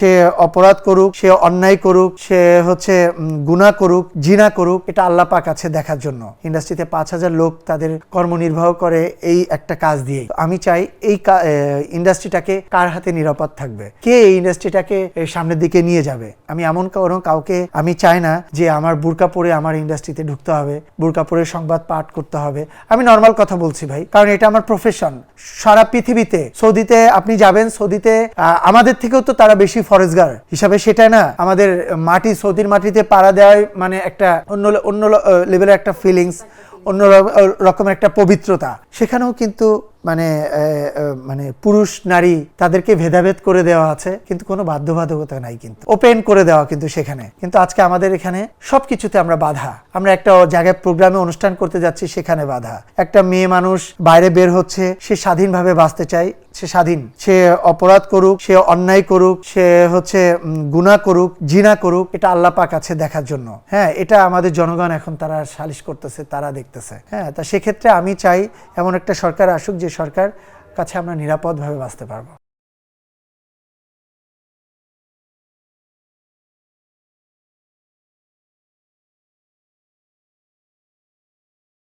সে অপরাধ করুক, সে অন্যায় করুক, সে হচ্ছে গুনাহ করুক, জিনা করুক, এটা আল্লাহ পাক আছে দেখার জন্য। ইন্ডাস্ট্রিতে 5,000 লোক তাদের কর্ম নির্বাহ করে এই একটা কাজ দিয়ে। আমি চাই এই ইন্ডাস্ট্রিটাকে কার হাতে নিরাপদ থাকবে, কে এই ইন্ডাস্ট্রিটাকে সামনের দিকে নিয়ে যাবে। আমি এমন কাউকে আমি চাই না যে আমার বুরকা পরে আমার ইন্ডাস্ট্রিতে ঢুকতে হবে, বুরকা পরে সংবাদ পাঠ করতে হবে। আমি নর্মাল কথা বলছি ভাই, কারণ এটা আমার প্রফেশন। সারা পৃথিবীতে সৌদিতে আপনি যাবেন, সৌদিতে আমাদের থেকেও তো তারা বেশি ফরেজগার হিসাবে, সেটা না আমাদের মাটি, সৌদির মাটিতে পাড়া দেওয়ায় মানে একটা অন্য লেভেলের একটা ফিলিংস, অন্য রকমের একটা পবিত্রতা। সেখানেও কিন্তু মানে পুরুষ নারী তাদেরকে ভেদাভেদ করে দেওয়া আছে, কিন্তু কোনো বাধ্যবাধকতা নাই, কিন্তু ওপেন করে দেওয়া কিন্তু সেখানে। কিন্তু আজকে আমাদের এখানে সবকিছুতে আমরা বাধা। আমরা একটা জায়গায় প্রোগ্রামে অনুষ্ঠান করতে যাচ্ছি, সেখানে বাধা। একটা মেয়ে মানুষ বাইরে বের হচ্ছে, সে স্বাধীনভাবে বাঁচতে চায়, সে স্বাধীন। সে অপরাধ করুক, সে অন্যায় করুক, সে হচ্ছে গুনাহ করুক, জিনা করুক, এটা আল্লাহ পাক আছে দেখার জন্য। হ্যাঁ, এটা আমাদের জনগণ এখন তারা সালিশ করতেছে, তারা দেখতেছে। হ্যাঁ, তা সেক্ষেত্রে আমি চাই এমন একটা সরকার আসুক যে সরকার কাছে আমরা নিরাপদভাবে বাঁচতে পারবো।